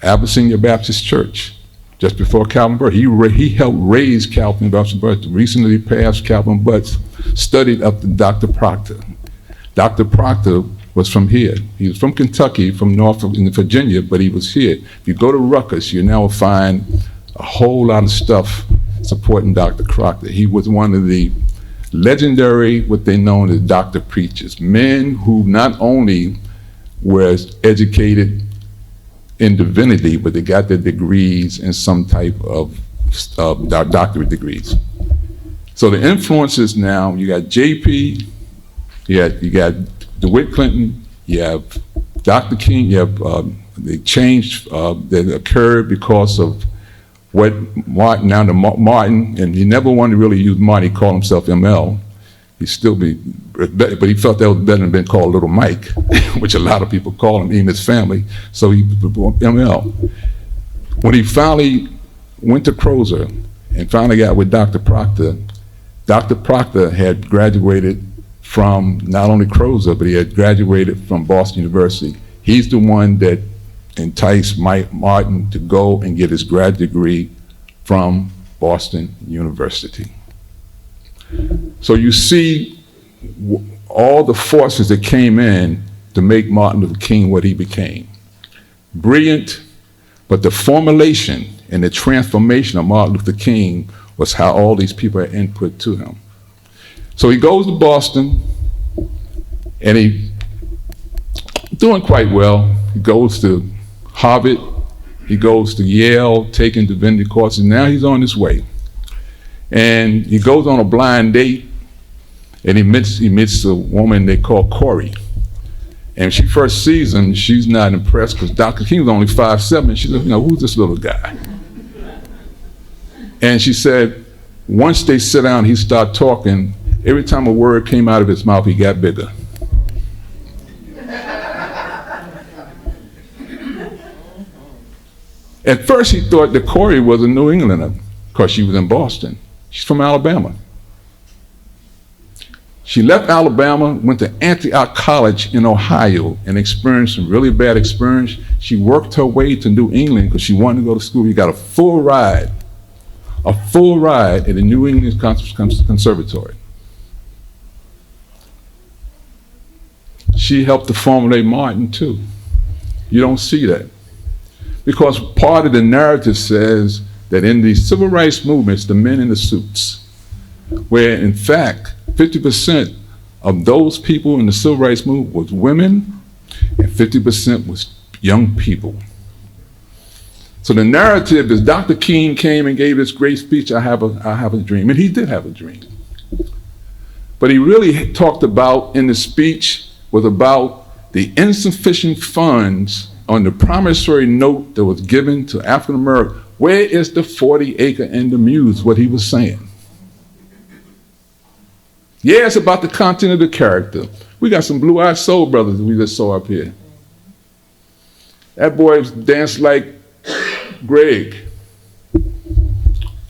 Abyssinia Baptist Church just before Calvin Butts. He helped raise Calvin Butts. Recently passed Calvin Butts studied up to Dr. Proctor. Dr. Proctor was from here. He was from Kentucky, from Norfolk in Virginia, but he was here. If you go to Rutgers, you now find a whole lot of stuff supporting Dr. Proctor. He was one of the legendary, what they known as doctor preachers, men who not only were educated in divinity, but they got their degrees in some type of doctorate degrees. So the influences now, you got JP, you got DeWitt Clinton, you have Dr. King, you have the change that occurred because of what Martin, now to Martin, and he never wanted to really use Martin, he called himself ML. He still be, but he felt that was better than being called Little Mike, which a lot of people call him, even his family, so he ML. When he finally went to Crozer and finally got with Dr. Proctor had graduated from not only Crozer, but he had graduated from Boston University. He's the one that enticed Mike Martin to go and get his grad degree from Boston University. So you see all the forces that came in to make Martin Luther King what he became. Brilliant, but the formulation and the transformation of Martin Luther King was how all these people had input to him. So he goes to Boston, and he's doing quite well. He goes to Harvard, he goes to Yale, taking divinity courses. Now he's on his way. And he goes on a blind date, and he meets a woman they call Corey. And she first sees him, she's not impressed because Dr. King was only 5'7". She said, who's this little guy? And she said, once they sit down, he started talking. Every time a word came out of his mouth, he got bigger. At first, he thought that Corey was a New Englander because she was in Boston. She's from Alabama. She left Alabama, went to Antioch College in Ohio and experienced some really bad experience. She worked her way to New England because she wanted to go to school. She got a full ride at the New England Conservatory. She helped to formulate Martin too. You don't see that. Because part of the narrative says that in the civil rights movements, the men in the suits, where in fact 50% of those people in the civil rights movement was women and 50% was young people. So the narrative is Dr. King came and gave this great speech, I have a dream, and he did have a dream. But he really talked about, in the speech, was about the insufficient funds on the promissory note that was given to African Americans. Where is the 40-acre and the muse, what he was saying? Yeah, it's about the content of the character. We got some blue-eyed soul brothers that we just saw up here. That boy danced like Greg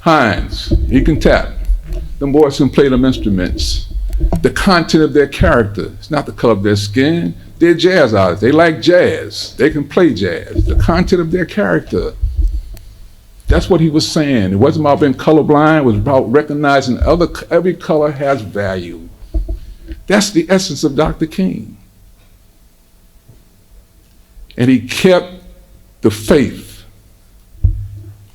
Hines. He can tap. Them boys can play them instruments. The content of their character. It's not the color of their skin. They're jazz artists. They like jazz. They can play jazz. The content of their character. That's what he was saying. It wasn't about being colorblind. It was about recognizing every color has value. That's the essence of Dr. King. And he kept the faith.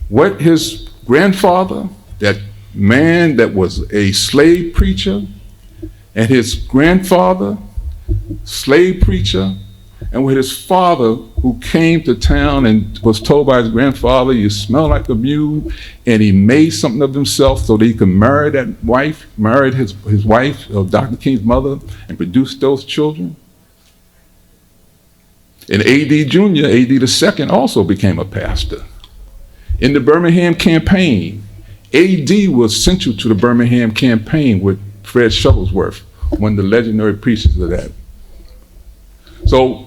What his grandfather, that man that was a slave preacher, and his grandfather, slave preacher, and with his father who came to town and was told by his grandfather, you smell like a mule, and he made something of himself so that he could marry that wife, married his wife, Dr. King's mother, and produce those children. And A.D. Jr., A.D. the second, also became a pastor. In the Birmingham campaign, A.D. was central to the Birmingham campaign with Fred Shuttlesworth, one of the legendary preachers of that. So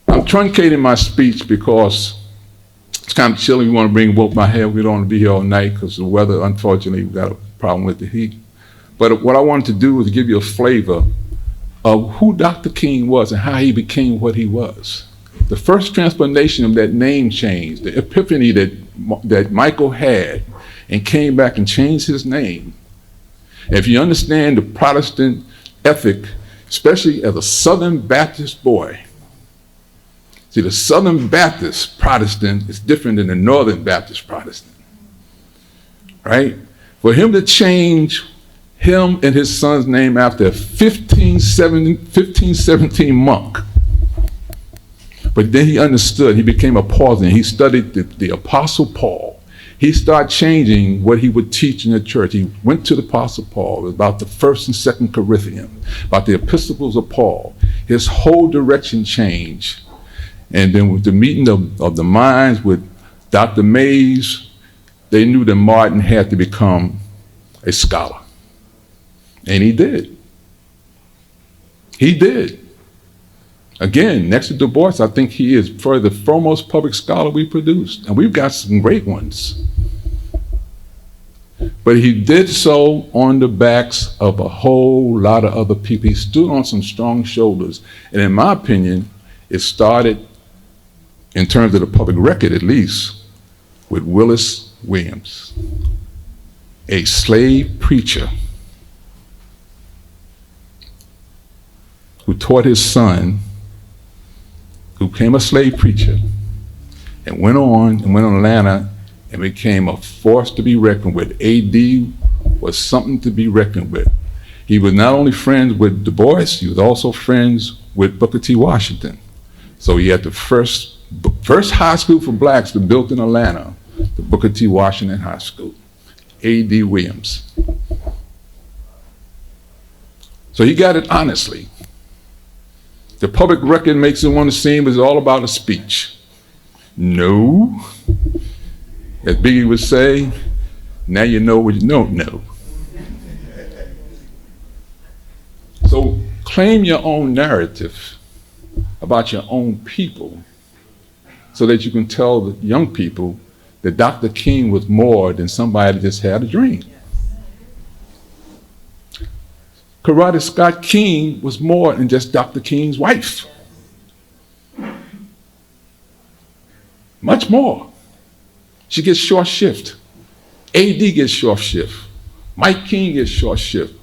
I'm truncating my speech because it's kind of chilly. We want to bring woke my hair. We don't want to be here all night because the weather, unfortunately, we've got a problem with the heat. But what I wanted to do was give you a flavor of who Dr. King was and how he became what he was. The first transformation of that name change, the epiphany that Michael had and came back and changed his name. If you understand the Protestant ethic, especially as a Southern Baptist boy, see, the Southern Baptist Protestant is different than the Northern Baptist Protestant, right? For him to change him and his son's name after a 1517 monk, but then he understood, he became a Pauline. He studied the Apostle Paul. He started changing what he would teach in the church. He went to the Apostle Paul about the 1st and 2nd Corinthians, about the epistles of Paul. His whole direction changed. And then with the meeting of the minds with Dr. Mays, they knew that Martin had to become a scholar. And he did. He did. Again, next to Du Bois, I think he is probably the foremost public scholar we produced. And we've got some great ones. But he did so on the backs of a whole lot of other people. He stood on some strong shoulders. And in my opinion, it started, in terms of the public record at least, with Willis Williams, a slave preacher who taught his son, who became a slave preacher, and went on to Atlanta and became a force to be reckoned with. A.D. was something to be reckoned with. He was not only friends with Du Bois, he was also friends with Booker T. Washington. So he had the first high school for blacks to built in Atlanta, the Booker T. Washington High School, A.D. Williams. So he got it honestly. The public record makes it want to seem it's all about a speech. No. As Biggie would say, now you know what you don't know. So claim your own narrative about your own people so that you can tell the young people that Dr. King was more than somebody that just had a dream. Coretta Scott King was more than just Dr. King's wife. Much more. She gets short shift. A.D. gets short shift. Mike King gets short shift.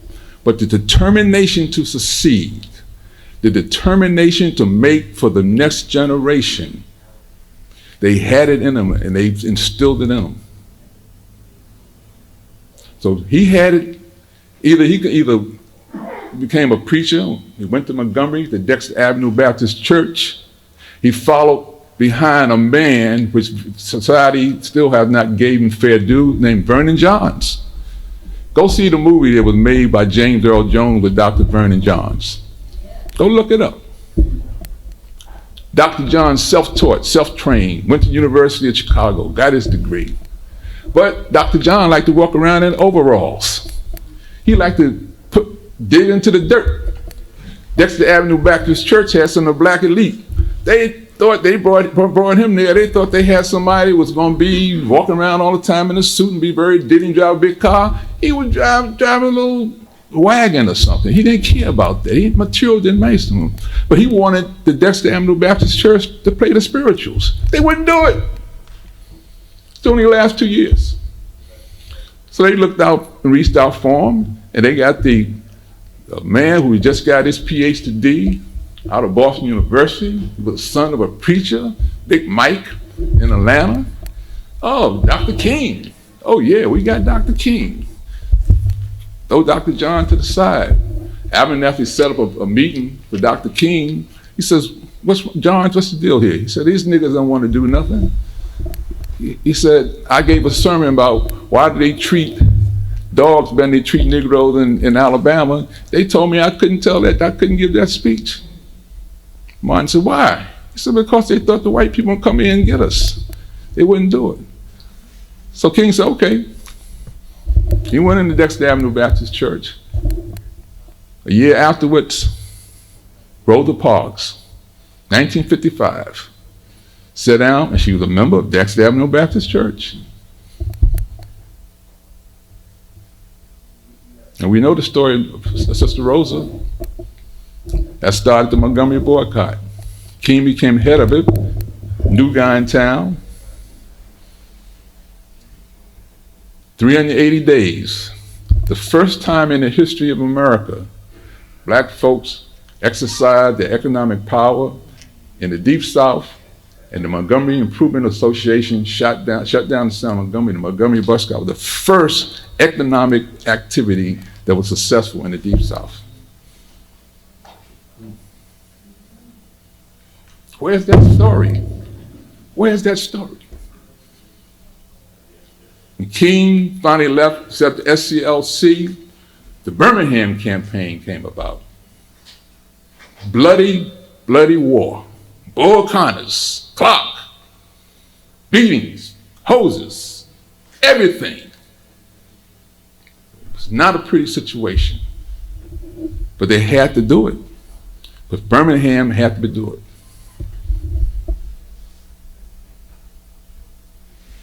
But the determination to succeed, the determination to make for the next generation, they had it in them and they instilled it in them. So he had it, he became a preacher. He went to Montgomery, the Dexter Avenue Baptist Church. He followed behind a man which society still has not gave him fair due, named Vernon Johns. Go see the movie that was made by James Earl Jones with Dr. Vernon Johns. Go look it up. Dr. Johns self-taught, self-trained, went to the University of Chicago, got his degree. But Dr. John liked to walk around in overalls. He liked to dig into the dirt. Dexter Avenue Baptist Church had some of the black elite. They thought they brought him there. They thought they had somebody who was going to be walking around all the time in a suit and be very, didn't drive a big car. He would drive a little wagon or something. He didn't care about that. Material didn't matter to him. But he wanted the Dexter Avenue Baptist Church to play the spirituals. They wouldn't do it. It's only the last 2 years. So they looked out and reached out for him, and they got the man who just got his PhD out of Boston University. He was the son of a preacher, Big Mike, in Atlanta. Oh, Dr. King. Oh yeah, we got Dr. King. Throw Dr. John to the side. Abernathy set up a meeting for Dr. King. He says, what's the deal here? He said, these niggas don't want to do nothing. He said, I gave a sermon about why do they treat dogs better than they treat Negroes in Alabama. They told me I couldn't tell that, I couldn't give that speech. Martin said, why? He said, because they thought the white people would come in and get us. They wouldn't do it. So King said, okay. He went into Dexter Avenue Baptist Church. A year afterwards, Rosa Parks, 1955, sat down, and she was a member of Dexter Avenue Baptist Church. And we know the story of Sister Rosa. That started the Montgomery boycott. King became head of it, new guy in town. 380 days, the first time in the history of America, black folks exercised their economic power in the Deep South, and the Montgomery Improvement Association shut down the South Montgomery. The Montgomery bus was the first economic activity that was successful in the Deep South. Where's that story? Where's that story? When King finally left, except the SCLC, the Birmingham campaign came about. Bloody, bloody war. Bull Connors, clock, beatings, hoses, everything. It's not a pretty situation. But they had to do it. But Birmingham had to do it.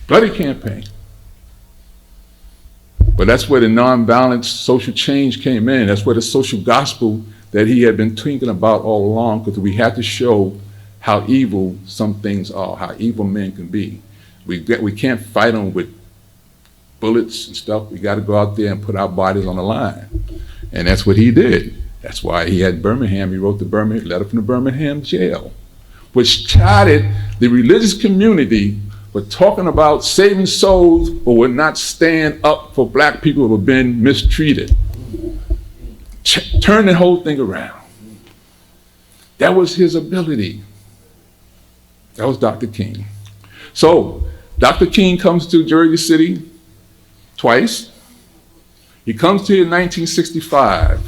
Bloody campaign. But that's where the nonviolent social change came in. That's where the social gospel that he had been thinking about all along, because we had to show how evil some things are, how evil men can be. We can't fight them with bullets and stuff. We got to go out there and put our bodies on the line. And that's what he did. That's why he had Birmingham. He wrote the letter from the Birmingham jail, which chided the religious community for talking about saving souls but would not stand up for black people who have been mistreated. Turn the whole thing around. That was his ability. That was Dr. King. So Dr. King comes to Jersey City twice. He comes here in 1965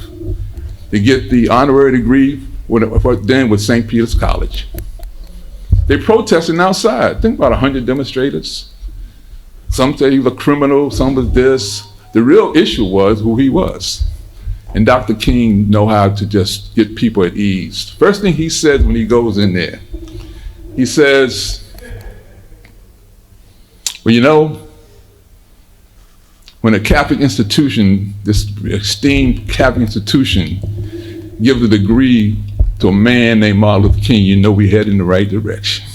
to get the honorary degree then with St. Peter's College. They protested outside. Think about 100 demonstrators. Some said he was a criminal, some was this. The real issue was who he was. And Dr. King know how to just get people at ease. First thing he says when he goes in there, he says, well, you know, when a Catholic institution, this esteemed Catholic institution, gives a degree to a man named Martin Luther King, you know we head in the right direction.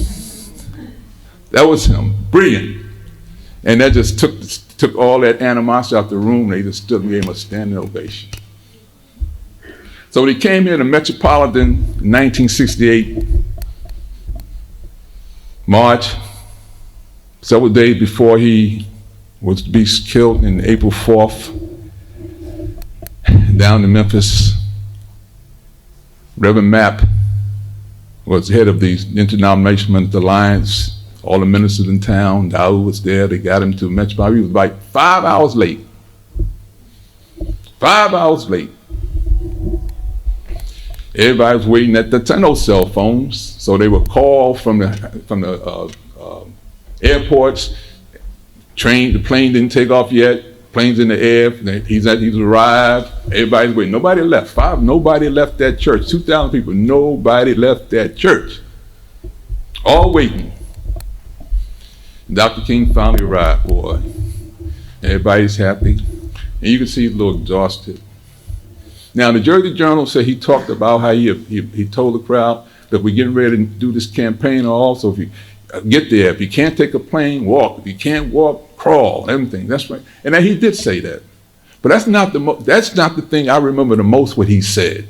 That was him, brilliant. And that just took all that animosity out the room. They just stood and gave him a standing ovation. So when he came here to Metropolitan in 1968, March, several days before he was to be killed in April 4th, down in Memphis, Reverend Mapp was head of the Interdenominational Alliance, all the ministers in town. Daoud was there. They got him to Metropolitan. He was like 5 hours late. 5 hours late. Everybody was waiting at the time, no cell phones, so they would call from the airports. The plane didn't take off yet. Plane's in the air. He's arrived. Everybody's waiting. Nobody left. Nobody left that church. 2,000 people. Nobody left that church. All waiting. Dr. King finally arrived, boy. Everybody's happy. And you can see he's a little exhausted. Now, the Jersey Journal said he talked about how he told the crowd that we're getting ready to do this campaign also. If you get there, if you can't take a plane, walk. If you can't walk, crawl, everything. That's right. And he did say that. But that's not the thing I remember the most what he said.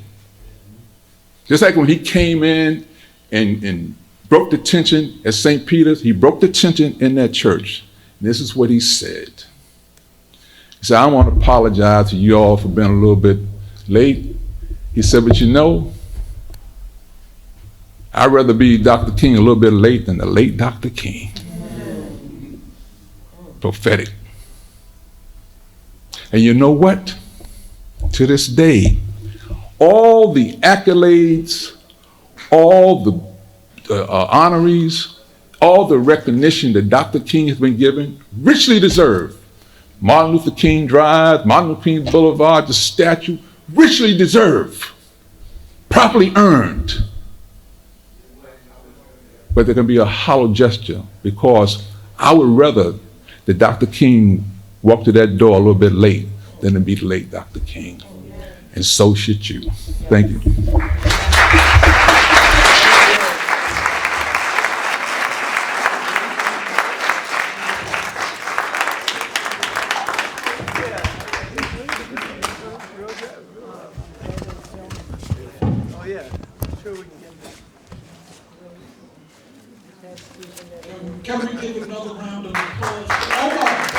Just like when he came in and broke the tension at St. Peter's, he broke the tension in that church. And this is what he said. He said, I want to apologize to you all for being a little bit late. He said, but you know, I'd rather be Dr. King a little bit late than the late Dr. King. Prophetic. And you know what? To this day, all the accolades, all the honorees, all the recognition that Dr. King has been given, richly deserved. Martin Luther King Drive, Martin Luther King Boulevard, the statue, richly deserved, properly earned. But there can be a hollow gesture because I would rather that Dr. King walk to that door a little bit late than to be late, Dr. King. And so should you. Thank you. Oh, yeah. Sure we can get that. Can we give another round of applause? Omar.